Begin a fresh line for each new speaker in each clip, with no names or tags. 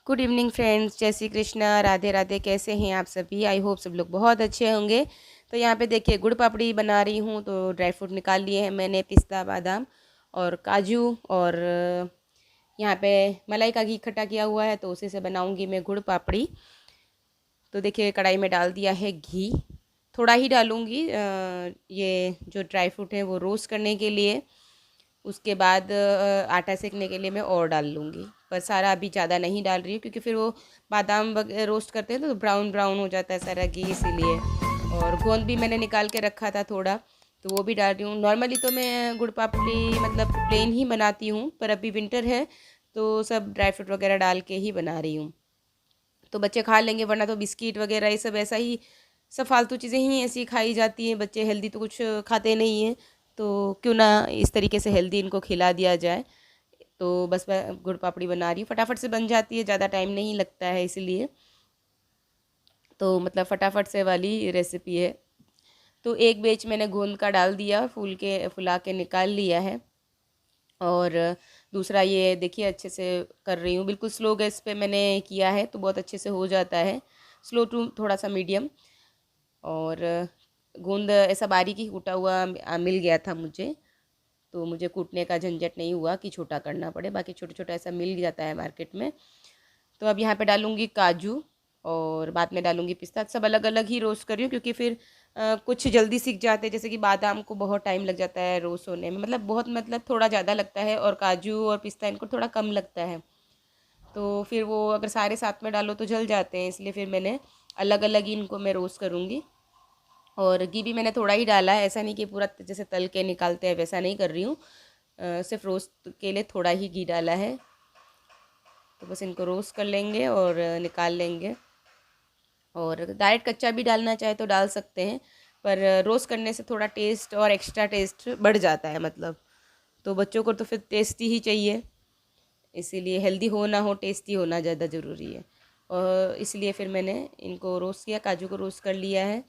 Good evening friends, जय श्री कृष्णा, राधे राधे। कैसे हैं आप सभी? आई होप सब लोग बहुत अच्छे होंगे। तो यहाँ पे देखिए गुड़ पापड़ी बना रही हूँ। तो ड्राई फ्रूट निकाल लिए हैं मैंने, पिस्ता, बादाम और काजू, और यहाँ पे मलाई का घी इकट्ठा किया हुआ है, तो उसी से बनाऊँगी मैं गुड़ पापड़ी। तो देखिए कढ़ाई में डाल दिया है घी, थोड़ा ही डालूँगी। ये जो ड्राई फ्रूट है वो रोस्ट करने के लिए, उसके बाद आटा सेकने के लिए मैं और डाल लूँगी। पर सारा अभी ज़्यादा नहीं डाल रही हूँ, क्योंकि फिर वो बादाम रोस्ट करते हैं तो ब्राउन ब्राउन हो जाता है सारा घी, इसीलिए। और गोंद भी मैंने निकाल के रखा था थोड़ा, तो वो भी डाल रही हूँ। नॉर्मली तो मैं गुड़ पापड़ी मतलब प्लेन ही बनाती हूँ, पर अभी विंटर है तो सब ड्राई फ्रूट वगैरह डाल के ही बना रही हूँ। तो बच्चे खा लेंगे, वरना तो बिस्किट वगैरह ये सब ऐसा ही, सब फालतू चीज़ें ही ऐसी खाई जाती हैं। बच्चे हेल्दी तो कुछ खाते नहीं हैं, तो क्यों ना इस तरीके से हेल्दी इनको खिला दिया जाए। तो बस मैं गुड़ पापड़ी बना रही हूँ, फटाफट से बन जाती है, ज़्यादा टाइम नहीं लगता है इसलिए। तो मतलब फटाफट से वाली रेसिपी है। तो एक बैच मैंने गोंद का डाल दिया, फुला के निकाल लिया है। और दूसरा ये देखिए अच्छे से कर रही हूँ, बिल्कुल स्लो गैस पे मैंने किया है, तो बहुत अच्छे से हो जाता है। स्लो टू थोड़ा सा मीडियम। और गोंद ऐसा बारीक ही कूटा हुआ मिल गया था मुझे, तो मुझे कूटने का झंझट नहीं हुआ कि छोटा करना पड़े। बाकी छोटा छोटा ऐसा मिल जाता है मार्केट में। तो अब यहाँ पे डालूँगी काजू, और बाद में डालूँगी पिस्ता। सब अलग अलग ही रोस्ट कर रही हूँ, क्योंकि फिर कुछ जल्दी सीख जाते हैं, जैसे कि बादाम को बहुत टाइम लग जाता है रोस्ट होने में, मतलब थोड़ा ज़्यादा लगता है, और काजू और पिस्ता इनको थोड़ा कम लगता है। तो फिर वो अगर सारे साथ में डालो तो जल जाते हैं, इसलिए फिर मैंने अलग अलग ही इनको मैं रोस्ट करूँगी। और घी भी मैंने थोड़ा ही डाला है, ऐसा नहीं कि पूरा जैसे तल के निकालते हैं वैसा नहीं कर रही हूँ। सिर्फ रोस्ट के लिए थोड़ा ही घी डाला है। तो बस इनको रोस्ट कर लेंगे और निकाल लेंगे। और डायरेक्ट कच्चा भी डालना चाहे तो डाल सकते हैं, पर रोस्ट करने से थोड़ा टेस्ट और एक्स्ट्रा टेस्ट बढ़ जाता है मतलब। तो बच्चों को तो फिर टेस्टी ही चाहिए, इसीलिए हेल्दी हो ना हो, टेस्टी होना ज़्यादा ज़रूरी है। और इसलिए फिर मैंने इनको रोस्ट किया, काजू को रोस्ट कर लिया है,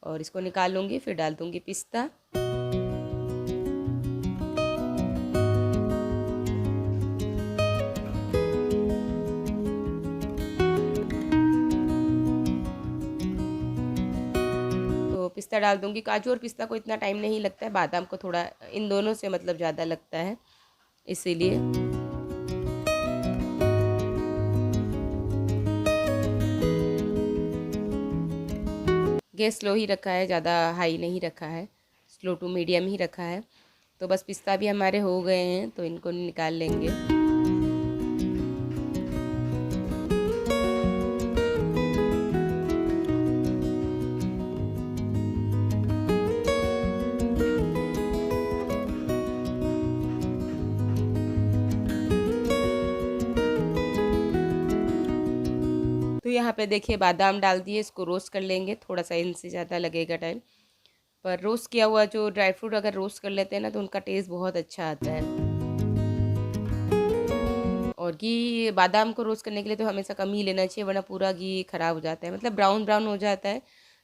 और इसको निकाल लूँगी। फिर डाल दूँगी पिस्ता। तो पिस्ता डाल दूँगी। काजू और पिस्ता को इतना टाइम नहीं लगता है, बादाम को थोड़ा, इन दोनों से मतलब ज़्यादा लगता है, इसीलिए। गैस स्लो ही रखा है, ज़्यादा हाई नहीं रखा है, स्लो टू मीडियम ही रखा है। तो बस पिस्ता भी हमारे हो गए हैं, तो इनको निकाल लेंगे। तो यहाँ पे देखिए बादाम डाल दिए, इसको रोस्ट कर लेंगे। थोड़ा सा इनसे ज़्यादा लगेगा टाइम, पर रोस्ट किया हुआ जो ड्राई फ्रूट अगर रोस्ट कर लेते हैं ना, तो उनका टेस्ट बहुत अच्छा आता है। और घी बादाम को रोस्ट करने के लिए तो हमेशा कम ही लेना चाहिए, वरना पूरा घी ख़राब हो जाता है, मतलब ब्राउन ब्राउन हो जाता है,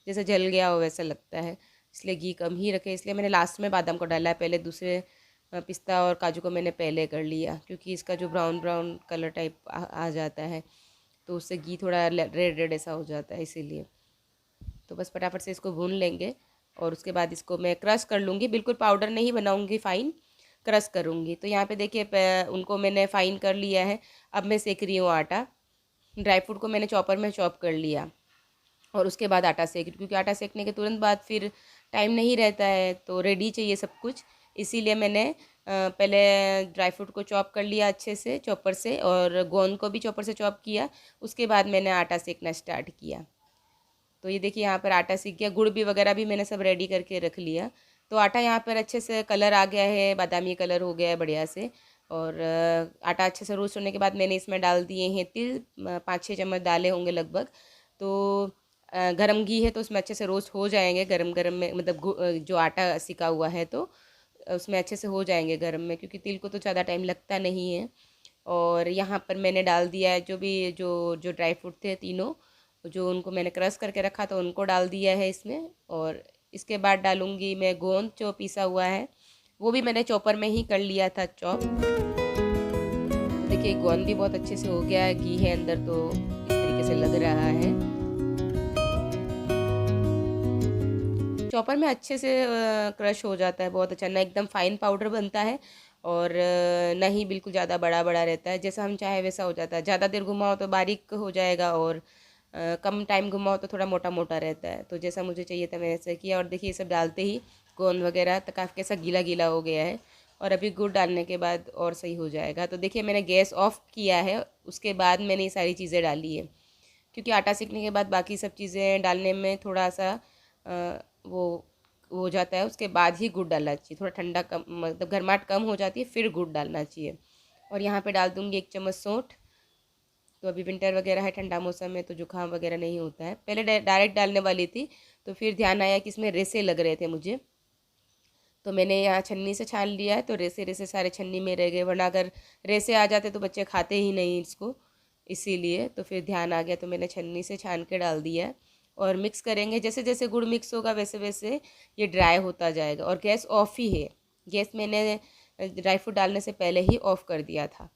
जैसे जल गया हो वैसा लगता है। इसलिए घी कम ही रखें, इसलिए मैंने लास्ट में बादाम को डाला है, पहले दूसरे पिस्ता और काजू को मैंने पहले कर लिया, क्योंकि इसका जो ब्राउन ब्राउन कलर टाइप आ जाता है, तो उससे घी थोड़ा रेड रेड ऐसा हो जाता है, इसीलिए। तो बस फटाफट से इसको भून लेंगे, और उसके बाद इसको मैं क्रश कर लूँगी। बिल्कुल पाउडर नहीं बनाऊँगी, फ़ाइन क्रश करूँगी। तो यहाँ पे देखिए उनको मैंने फ़ाइन कर लिया है। अब मैं सेक रही हूँ आटा। ड्राई फ्रूट को मैंने चॉपर में चॉप कर लिया, और उसके बाद आटा सेक रही हूँ, क्योंकि आटा सेकने के तुरंत बाद फिर टाइम नहीं रहता है, तो रेडी चाहिए सब कुछ। इसीलिए मैंने पहले ड्राई फ्रूट को चॉप कर लिया अच्छे से चॉपर से, और गोंद को भी चॉपर से चॉप किया। उसके बाद मैंने आटा सेकना स्टार्ट किया। तो ये देखिए यहाँ पर आटा सीख गया, गुड़ भी वगैरह भी मैंने सब रेडी करके रख लिया। तो आटा यहाँ पर अच्छे से कलर आ गया है, बादामी कलर हो गया है बढ़िया से। और आटा अच्छे से रोस्ट होने के बाद मैंने इसमें डाल दिए हैं तिल, 5-6 चम्मच डाले होंगे लगभग। तो गरम घी है, तो उसमें अच्छे से रोस्ट हो जाएंगे गरम गरम में, मतलब जो आटा सिका हुआ है तो उसमें अच्छे से हो जाएंगे गरम में, क्योंकि तिल को तो ज़्यादा टाइम लगता नहीं है। और यहाँ पर मैंने डाल दिया है जो भी जो जो ड्राई फ्रूट थे तीनों, जो उनको मैंने क्रश करके रखा था उनको डाल दिया है इसमें। और इसके बाद डालूँगी मैं गोंद जो पीसा हुआ है, वो भी मैंने चॉपर में ही कर लिया था चॉप। देखिए गोंद भी बहुत अच्छे से हो गया है, घी है अंदर तो इस तरीके से लग रहा है। चॉपर में अच्छे से क्रश हो जाता है, बहुत अच्छा, ना एकदम फाइन पाउडर बनता है और ना ही बिल्कुल ज़्यादा बड़ा बड़ा रहता है, जैसा हम चाहे वैसा हो जाता है। ज़्यादा देर घुमाओ तो बारीक हो जाएगा और कम टाइम घुमाओ तो थोड़ा मोटा मोटा रहता है। तो जैसा मुझे चाहिए था मैंने ऐसा किया। और देखिए ये सब डालते ही गोंद वगैरह तो काफ़ी कैसा गीला गीला हो गया है, और अभी गुड़ डालने के बाद और सही हो जाएगा। तो देखिए मैंने गैस ऑफ किया है, उसके बाद मैंने ये सारी चीज़ें डाली है, क्योंकि आटा सीखने के बाद बाकी सब चीज़ें डालने में थोड़ा सा वो हो जाता है। उसके बाद ही गुड़ डालना चाहिए, थोड़ा ठंडा कम मतलब गर्माहट कम हो जाती है फिर गुड़ डालना चाहिए। और यहाँ पे डाल दूँगी 1 चम्मच सौंठ। तो अभी विंटर वगैरह है, ठंडा मौसम में तो जुकाम वगैरह नहीं होता है। पहले डायरेक्ट डालने वाली थी, तो फिर ध्यान आया कि इसमें रेसे लग रहे थे मुझे, तो मैंने यहाँ छन्नी से छान लिया है। तो रेसे रेसे सारे छन्नी में रह गए, वरना अगर रेसे आ जाते तो बच्चे खाते ही नहीं इसको, इसीलिए तो फिर ध्यान आ गया तो मैंने छन्नी से छान के डाल दिया है। और मिक्स करेंगे, जैसे जैसे गुड़ मिक्स होगा वैसे वैसे ये ड्राई होता जाएगा। और गैस ऑफ ही है, गैस मैंने ड्राई फ्रूट डालने से पहले ही ऑफ़ कर दिया था।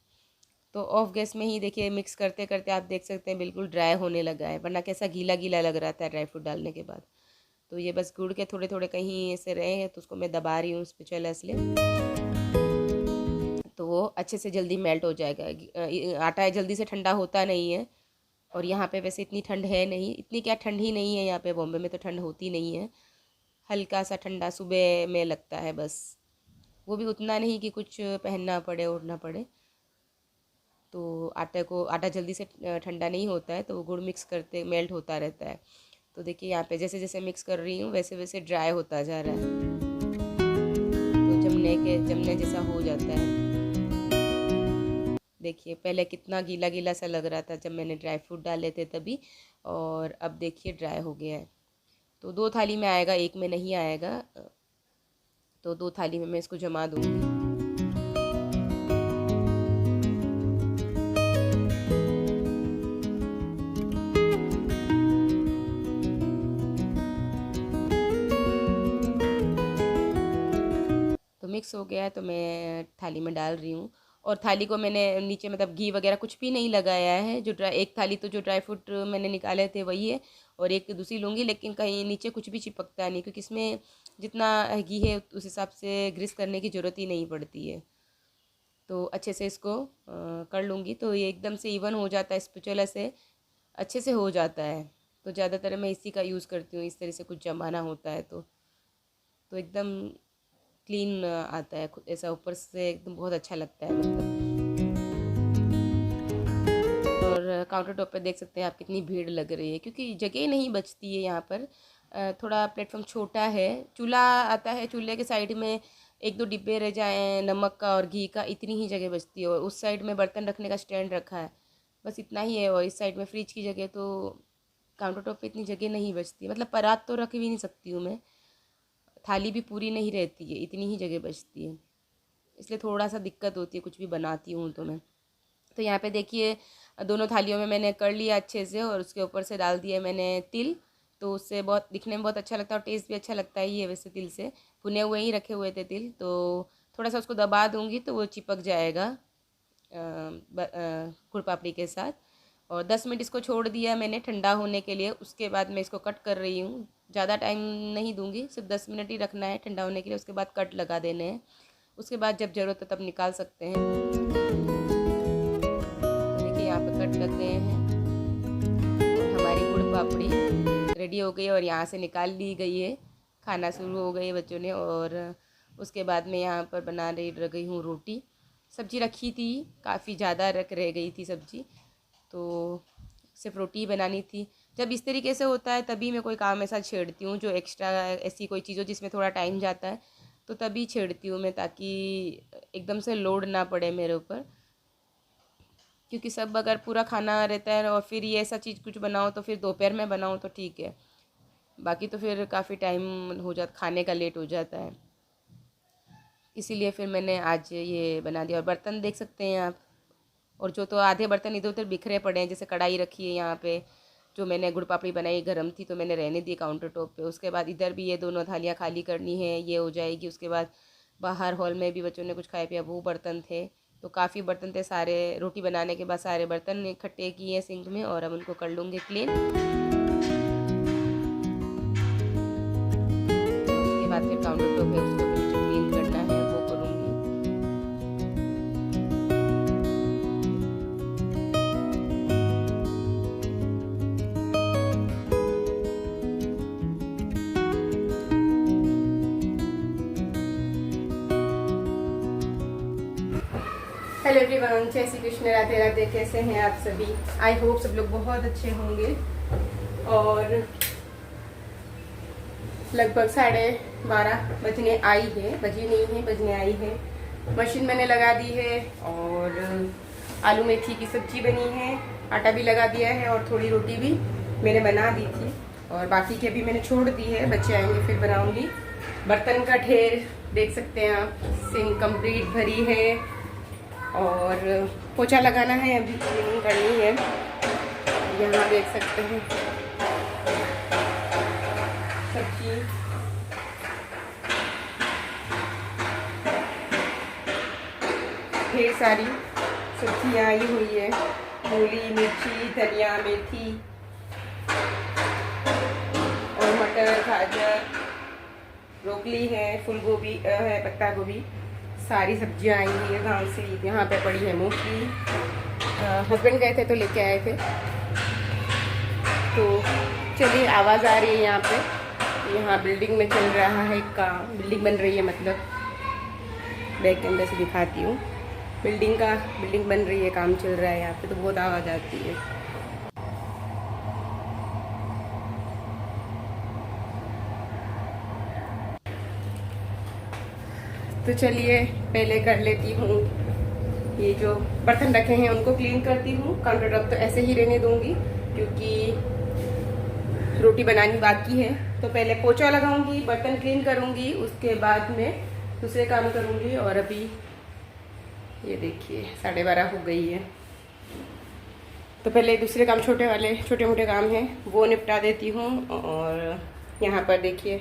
तो ऑफ गैस में ही देखिए मिक्स करते करते आप देख सकते हैं बिल्कुल ड्राई होने लगा है, वरना कैसा गीला गीला लग रहा था ड्राई फ्रूट डालने के बाद। तो ये बस गुड़ के थोड़े थोड़े कहीं ऐसे रहे हैं, तो उसको मैं दबा रही हूँ स्पैचुला से, तो वो अच्छे से जल्दी मेल्ट हो जाएगा। आटा जल्दी से ठंडा होता नहीं है, और यहाँ पे वैसे इतनी ठंड है नहीं, इतनी क्या ठंड ही नहीं है यहाँ पे, बॉम्बे में तो ठंड होती नहीं है। हल्का सा ठंडा सुबह में लगता है बस, वो भी उतना नहीं कि कुछ पहनना पड़े ओढ़ना पड़े। तो आटा जल्दी से ठंडा नहीं होता है, तो गुड़ मिक्स करते मेल्ट होता रहता है। तो देखिए यहाँ पे जैसे जैसे मिक्स कर रही हूँ वैसे वैसे ड्राई होता जा रहा है, तो जमने जैसा हो जाता है। देखिए पहले कितना गीला गीला सा लग रहा था जब मैंने ड्राई फ्रूट डाले थे तभी, और अब देखिए ड्राई हो गया है। तो 2 थाली में आएगा, एक में नहीं आएगा, तो 2 थाली में मैं इसको जमा दूँगी। तो मिक्स हो गया है, तो मैं थाली में डाल रही हूँ। और थाली को मैंने नीचे मतलब घी वगैरह कुछ भी नहीं लगाया है। एक थाली तो जो ड्राई फ्रूट मैंने निकाले थे वही है, और एक दूसरी लूँगी, लेकिन कहीं नीचे कुछ भी चिपकता नहीं, क्योंकि इसमें जितना घी है उस हिसाब से ग्रीस करने की ज़रूरत ही नहीं पड़ती है। तो अच्छे से इसको कर लूँगी, तो ये एकदम से इवन हो जाता है, स्पैचुला से अच्छे से हो जाता है। तो ज़्यादातर मैं इसी का यूज़ करती हूँ, इस तरह से कुछ जमाना होता है तो एकदम क्लीन आता है ऐसा ऊपर से, एकदम बहुत अच्छा लगता है मतलब। और काउंटर टॉप पे देख सकते हैं आप कितनी भीड़ लग रही है, क्योंकि जगह नहीं बचती है यहाँ पर। थोड़ा प्लेटफॉर्म छोटा है, चूल्हा आता है, चूल्हे के साइड में 1-2 डिब्बे रह जाएँ नमक का और घी का, इतनी ही जगह बचती है। और उस साइड में बर्तन रखने का स्टैंड रखा है, बस इतना ही है। और इस साइड में फ्रिज की जगह, तो काउंटर टॉप पे इतनी जगह नहीं बचती, मतलब परात तो रख भी नहीं सकती हूँ मैं, थाली भी पूरी नहीं रहती है, इतनी ही जगह बचती है, इसलिए थोड़ा सा दिक्कत होती है कुछ भी बनाती हूँ तो मैं। तो यहाँ पे देखिए दोनों थालियों में मैंने कर लिया अच्छे से, और उसके ऊपर से डाल दिया मैंने तिल। तो उससे बहुत दिखने में बहुत अच्छा लगता है और टेस्ट भी अच्छा लगता है। ये वैसे तिल से भुने हुए ही रखे हुए थे तिल, तो थोड़ा सा उसको दबा दूँगी तो वो चिपक जाएगा गुड़ पापड़ी के साथ। और 10 मिनट इसको छोड़ दिया मैंने ठंडा होने के लिए, उसके बाद मैं इसको कट कर रही हूँ। ज़्यादा टाइम नहीं दूँगी, सिर्फ 10 मिनट ही रखना है ठंडा होने के लिए, उसके बाद कट लगा देने हैं। उसके बाद जब ज़रूरत है तब निकाल सकते हैं। तो देखिए यहाँ पे कट लग गए हैं, और हमारी गुड़ पापड़ी रेडी हो गई और यहाँ से निकाल ली गई है। खाना शुरू हो गई बच्चों ने, और उसके बाद मैं यहाँ पर बना रह गई हूँ रोटी। सब्जी रखी थी, काफ़ी ज़्यादा रह गई थी सब्जी, तो सिर्फ रोटी ही बनानी थी। जब इस तरीके से होता है तभी मैं कोई काम ऐसा छेड़ती हूँ जो एक्स्ट्रा ऐसी कोई चीज़ हो जिसमें थोड़ा टाइम जाता है, तो तभी छेड़ती हूँ मैं, ताकि एकदम से लोड ना पड़े मेरे ऊपर। क्योंकि सब अगर पूरा खाना रहता है और फिर ये ऐसा चीज़ कुछ बनाओ तो फिर दोपहर में बनाओ तो ठीक है, बाकी तो फिर काफ़ी टाइम हो जाता, खाने का लेट हो जाता है, इसीलिए फिर मैंने आज ये बना दिया। और बर्तन देख सकते हैं आप, और जो तो आधे बर्तन इधर उधर बिखरे पड़े हैं, जैसे कढ़ाई रखी है यहाँ पे, जो मैंने गुड़ पापड़ी बनाई गर्म थी तो मैंने रहने दी काउंटर टॉप पे। उसके बाद इधर भी ये दोनों थालियाँ खाली करनी है, ये हो जाएगी। उसके बाद बाहर हॉल में भी बच्चों ने कुछ खाया पिया, वो बर्तन थे, तो काफ़ी बर्तन थे, सारे रोटी बनाने के बाद सारे बर्तन इकट्ठे किए सिंक में और अब उनको कर लूँगी क्लीन। उसके बाद फिर काउंटर टॉप है उसको भी मुझे क्लीन करना है, वो करूँगी। हेलो एवरीवन, जय श्री कृष्ण, राधे राधे। कैसे हैं आप सभी? आई होप सब लोग बहुत अच्छे होंगे। और लगभग 12:30 बजने आई है, बजी नहीं है, बजने आई है। मशीन मैंने लगा दी है और आलू मेथी की सब्जी बनी है, आटा भी लगा दिया है और थोड़ी रोटी भी मैंने बना दी थी और बाकी के भी मैंने छोड़ दी है, बच्चे आएंगे फिर बनाऊंगी। बर्तन का ढेर देख सकते हैं आप, सिंक कंप्लीट भरी है और पोछा लगाना है, अभी क्लीनिंग करनी है। यहाँ देख सकते हैं सब्जी, ढेर सारी सब्जियाँ आई हुई है, मूली, मिर्ची, धनिया, मेथी और मटर, गाजर, ब्रोकली है, फूल गोभी है, पत्ता गोभी, सारी सब्जियां आई हुई है गांव से। यहाँ पे पड़ी है मूंगफली, हस्बैंड गए थे तो लेके आए थे। तो चलिए, आवाज़ आ रही है यहाँ पे, यहाँ बिल्डिंग में चल रहा है काम, बिल्डिंग बन रही है, मतलब बैक कैमरे से दिखाती हूँ। बिल्डिंग बन रही है, काम चल रहा है यहाँ पे, तो बहुत आवाज़ आती है। तो चलिए पहले कर लेती हूँ, ये जो बर्तन रखे हैं उनको क्लीन करती हूँ। काउंटर टॉप तो ऐसे ही रहने दूंगी क्योंकि रोटी बनानी बाकी है। तो पहले पोछा लगाऊंगी, बर्तन क्लीन करूंगी, उसके बाद में दूसरे काम करूंगी। और अभी ये देखिए 12:30 हो गई है। तो पहले दूसरे काम, छोटे मोटे काम हैं वो निपटा देती हूँ। और यहाँ पर देखिए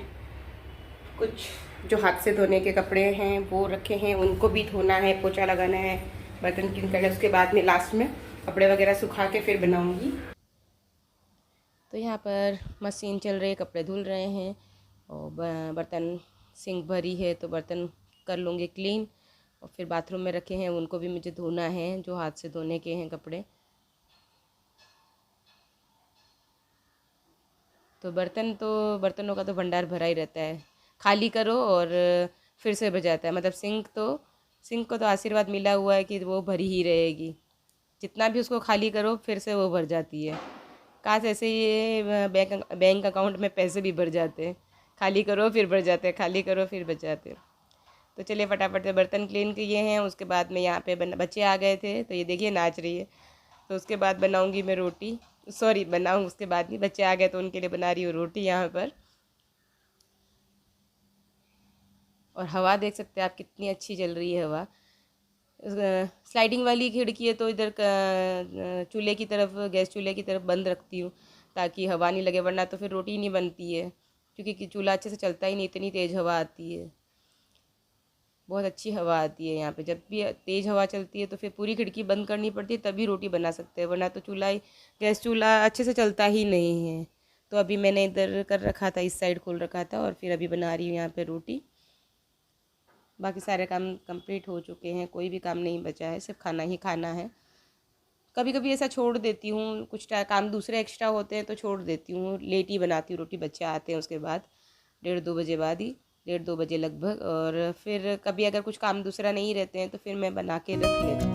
कुछ जो हाथ से धोने के कपड़े हैं वो रखे हैं, उनको भी धोना है, पोछा लगाना है, बर्तन क्लीन करना है। उसके बाद में लास्ट में कपड़े वगैरह सुखा के फिर बनाऊंगी। तो यहाँ पर मशीन चल रही है, कपड़े धुल रहे हैं और बर्तन सिंक भरी है तो बर्तन कर लूँगी क्लीन। और फिर बाथरूम में रखे हैं उनको भी मुझे धोना है, जो हाथ से धोने के हैं कपड़े। तो बर्तनों का तो भंडार भरा ही रहता है, खाली करो और फिर से भर जाता है। मतलब सिंक को तो आशीर्वाद मिला हुआ है कि वो भरी ही रहेगी, जितना भी उसको खाली करो फिर से वो भर जाती है। काश ऐसे ये बैंक अकाउंट में पैसे भी भर जाते हैं, खाली करो फिर भर जाते हैं, खाली करो फिर भर जाते हैं। तो चलिए फटाफट से बर्तन क्लीन किए हैं। उसके बाद में यहाँ पे बच्चे आ गए थे तो ये देखिए नाच रही है। तो उसके बाद बनाऊँगी मैं रोटी, उसके बाद नहीं, बच्चे आ गए तो उनके लिए बना रही हूँ रोटी यहाँ पर। और हवा देख सकते हैं आप कितनी अच्छी चल रही है हवा। स्लाइडिंग वाली खिड़की है तो इधर चूल्हे की तरफ, गैस चूल्हे की तरफ बंद रखती हूँ ताकि हवा नहीं लगे, वरना तो फिर रोटी नहीं बनती है क्योंकि चूल्हा अच्छे से चलता ही नहीं, इतनी तेज़ हवा आती है। बहुत अच्छी हवा आती है यहाँ पे। जब भी तेज़ हवा चलती है तो फिर पूरी खिड़की बंद करनी पड़ती है तभी रोटी बना सकते हैं, वरना तो गैस चूल्हा अच्छे से चलता ही नहीं है। तो अभी मैंने इधर कर रखा था, इस साइड खोल रखा था और फिर अभी बना रही हूँ यहाँ पे रोटी। बाकी सारे काम कंप्लीट हो चुके हैं, कोई भी काम नहीं बचा है, सिर्फ खाना ही खाना है। कभी कभी ऐसा छोड़ देती हूँ, कुछ काम दूसरे एक्स्ट्रा होते हैं तो छोड़ देती हूँ, लेट ही बनाती हूँ रोटी। बच्चे आते हैं उसके बाद 1:30-2 बजे बाद ही, 1:30-2 बजे लगभग। और फिर कभी अगर कुछ काम दूसरा नहीं रहते हैं तो फिर मैं बना के रख लेती हूँ।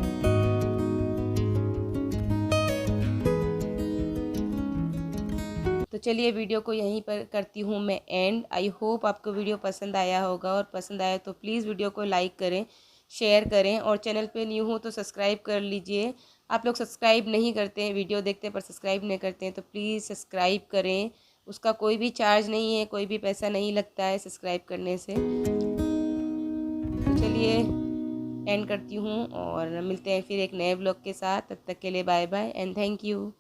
तो चलिए वीडियो को यहीं पर करती हूँ मैं एंड। आई होप आपको वीडियो पसंद आया होगा, और पसंद आया तो प्लीज़ वीडियो को लाइक करें, शेयर करें, और चैनल पे न्यू हो तो सब्सक्राइब कर लीजिए। आप लोग सब्सक्राइब नहीं करते हैं, वीडियो देखते हैं पर सब्सक्राइब नहीं करते हैं, तो प्लीज़ सब्सक्राइब करें। उसका कोई भी चार्ज नहीं है, कोई भी पैसा नहीं लगता है सब्सक्राइब करने से। तो चलिए एंड करती हूँ और मिलते हैं फिर एक नए ब्लॉग के साथ। तब तक के लिए bye bye and thank you.